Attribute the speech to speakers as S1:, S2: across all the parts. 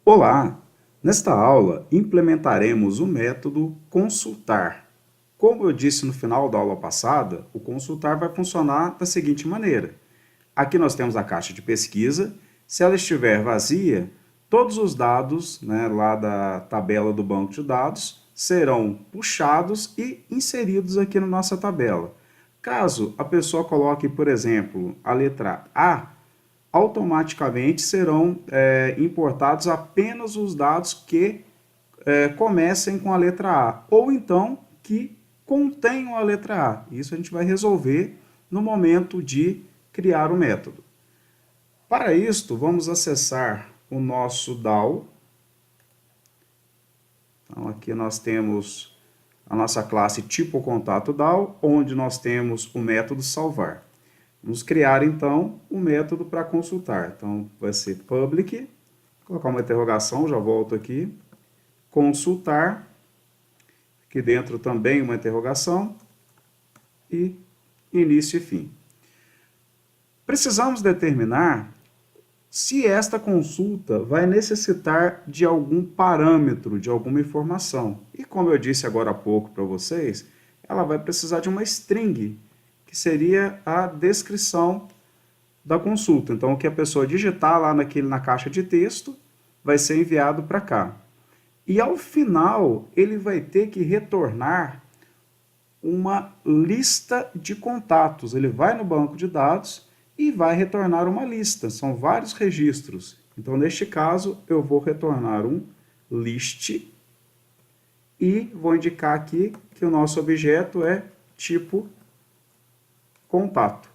S1: Olá! Nesta aula, implementaremos o método consultar. Como eu disse no final da aula passada, o consultar vai funcionar da seguinte maneira. Aqui nós temos a caixa de pesquisa. Se ela estiver vazia, todos os dados, lá da tabela do banco de dados serão puxados e inseridos aqui na nossa tabela. Caso a pessoa coloque, por exemplo, a letra A, automaticamente serão importados apenas os dados que comecem com a letra A, ou então que contenham a letra A. Isso a gente vai resolver no momento de criar o método. Para isto, vamos acessar o nosso DAO. Então, aqui nós temos a nossa classe tipo contato DAO, onde nós temos o método salvar. Vamos criar, então, o método para consultar. Então, vai ser public, vou colocar uma interrogação, já volto aqui, consultar, aqui dentro também uma interrogação, e início e fim. Precisamos determinar se esta consulta vai necessitar de algum parâmetro, de alguma informação. E como eu disse agora há pouco para vocês, ela vai precisar de uma string, que seria a descrição da consulta. Então, o que a pessoa digitar lá na caixa de texto vai ser enviado para cá. E ao final, ele vai ter que retornar uma lista de contatos. Ele vai no banco de dados e vai retornar uma lista. São vários registros. Então, neste caso, eu vou retornar um list e vou indicar aqui que o nosso objeto é tipo contato.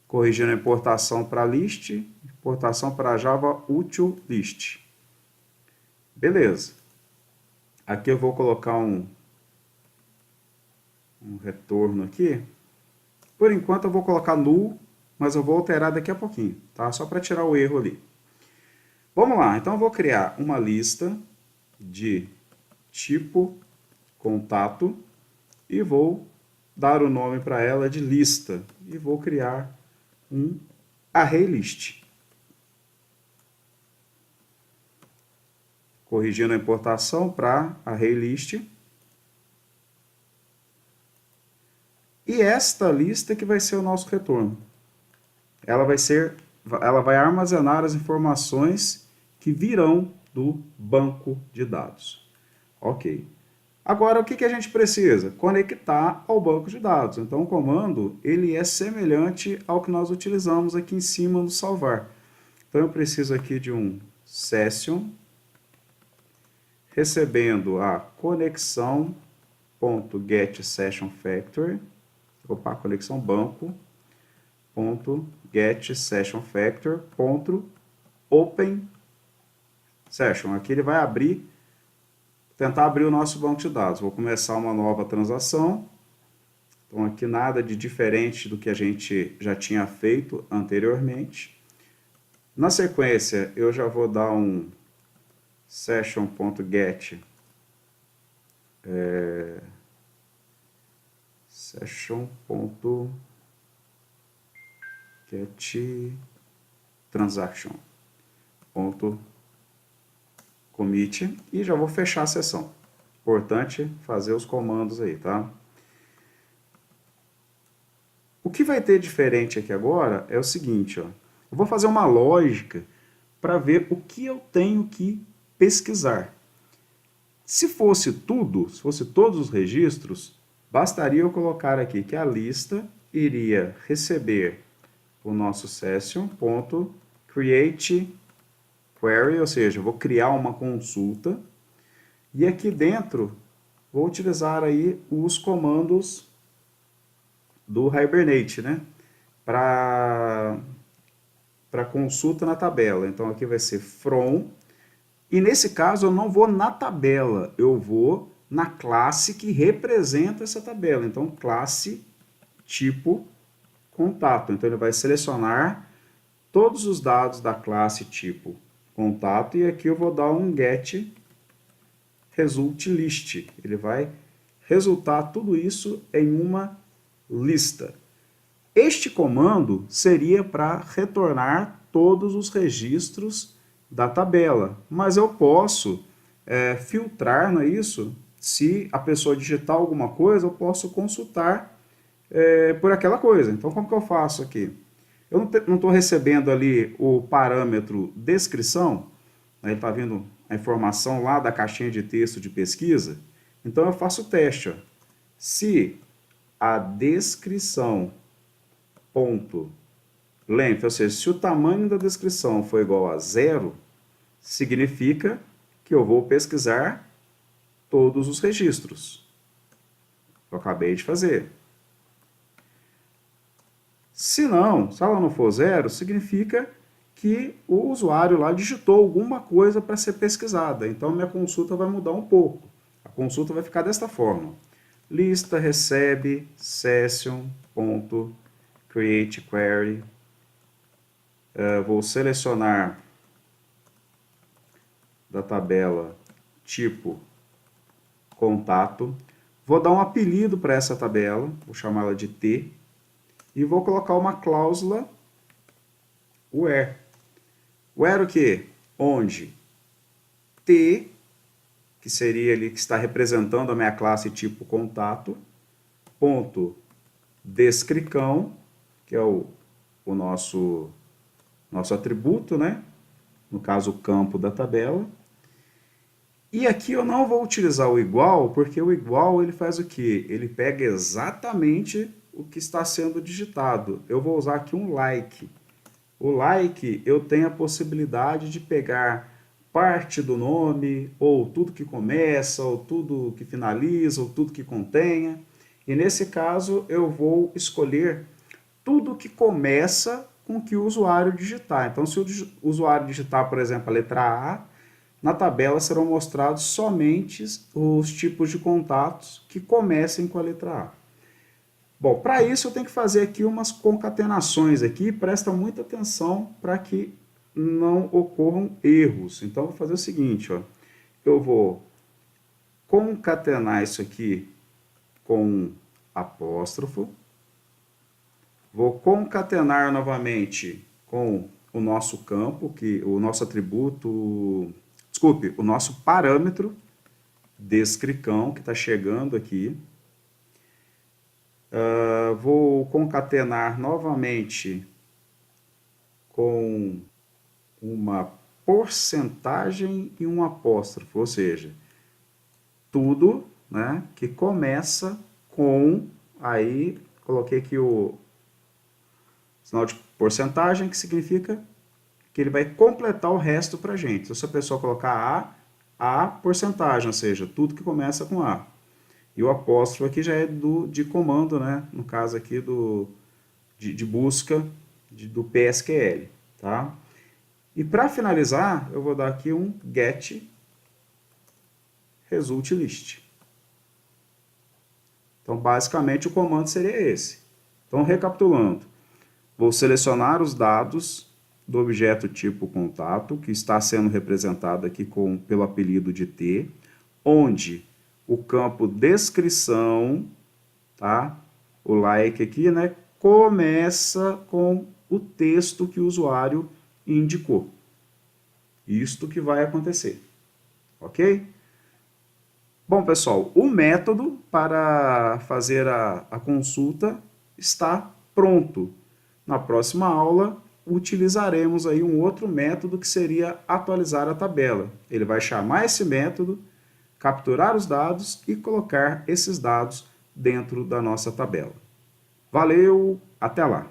S1: Corrigindo a importação para list, importação para Java Util List. Beleza. Aqui eu vou colocar um retorno aqui. Por enquanto eu vou colocar null, mas eu vou alterar daqui a pouquinho, tá? Só para tirar o erro ali. Vamos lá, então eu vou criar uma lista de tipo contato e vou dar o nome para ela de lista e vou criar um array list. Corrigindo a importação para array list. E esta lista que vai ser o nosso retorno. Ela vai armazenar as informações que virão do banco de dados. Ok. Agora, o que a gente precisa? Conectar ao banco de dados. Então, o comando ele é semelhante ao que nós utilizamos aqui em cima no salvar. Então, eu preciso aqui de um session, recebendo a conexão.getSessionFactory, conexão banco.getSessionFactor.open session. Aqui ele vai tentar abrir o nosso banco de dados. Vou começar uma nova transação. Então, aqui nada de diferente do que a gente já tinha feito anteriormente. Na sequência, eu já vou dar um session.get session.get transaction.commit e já vou fechar a sessão. Importante fazer os comandos aí, tá? O que vai ter diferente aqui agora é o seguinte, ó. Eu vou fazer uma lógica para ver o que eu tenho que pesquisar. Se fosse todos os registros, bastaria eu colocar aqui que a lista iria receber o nosso session.createQuery, ou seja, eu vou criar uma consulta, e aqui dentro vou utilizar aí os comandos do Hibernate, né? Para consulta na tabela. Então aqui vai ser from, e nesse caso eu não vou na tabela, eu vou na classe que representa essa tabela. Então classe tipo contato. Então ele vai selecionar todos os dados da classe tipo contato, e aqui eu vou dar um get result list. Ele vai resultar tudo isso em uma lista. Este comando seria para retornar todos os registros da tabela, mas eu posso filtrar, não é isso? Se a pessoa digitar alguma coisa, eu posso consultar por aquela coisa. Então, como que eu faço aqui? Eu não estou recebendo ali o parâmetro descrição, né? Ele está vindo a informação lá da caixinha de texto de pesquisa. Então, eu faço o teste. Ó. Se a descrição ponto length, ou seja, se o tamanho da descrição for igual a 0, significa que eu vou pesquisar todos os registros. Eu acabei de fazer. Se não, se ela não for 0, significa que o usuário lá digitou alguma coisa para ser pesquisada. Então, minha consulta vai mudar um pouco. A consulta vai ficar desta forma. Lista recebe session.create query. Vou selecionar da tabela tipo contato. Vou dar um apelido para essa tabela, vou chamá-la de T. E vou colocar uma cláusula where. Where o quê? Onde T, que seria ali que está representando a minha classe tipo contato, ponto descricão, que é o nosso atributo, né? No caso, o campo da tabela. E aqui eu não vou utilizar o igual, porque o igual ele faz o quê? Ele pega exatamente o que está sendo digitado. Eu vou usar aqui um like. O like eu tenho a possibilidade de pegar parte do nome, ou tudo que começa, ou tudo que finaliza, ou tudo que contenha. E nesse caso eu vou escolher tudo que começa com que o usuário digitar. Então, se o usuário digitar, por exemplo, a letra A, na tabela serão mostrados somente os tipos de contatos que comecem com a letra A. Bom, para isso eu tenho que fazer aqui umas concatenações aqui, presta muita atenção para que não ocorram erros. Então, eu vou fazer o seguinte, ó, eu vou concatenar isso aqui com apóstrofo, vou concatenar novamente com o nosso campo, o nosso atributo, desculpe, o nosso parâmetro descricão, que está chegando aqui. Vou concatenar novamente com uma porcentagem e um apóstrofo, ou seja, tudo, né, que começa com, aí coloquei aqui o sinal de porcentagem, que significa que ele vai completar o resto para a gente. Então, se a pessoa colocar A porcentagem, ou seja, tudo que começa com A. E o apóstrofo aqui já é de comando, né? No caso aqui de busca do PSQL. Tá? E para finalizar, eu vou dar aqui um get result list. Então, basicamente, o comando seria esse. Então, recapitulando, vou selecionar os dados do objeto tipo contato, que está sendo representado aqui pelo apelido de T, onde o campo descrição, tá? O like aqui, né? Começa com o texto que o usuário indicou. Isto que vai acontecer. Ok? Bom, pessoal, o método para fazer a consulta está pronto. Na próxima aula, utilizaremos aí um outro método que seria atualizar a tabela. Ele vai chamar esse método, capturar os dados e colocar esses dados dentro da nossa tabela. Valeu, até lá!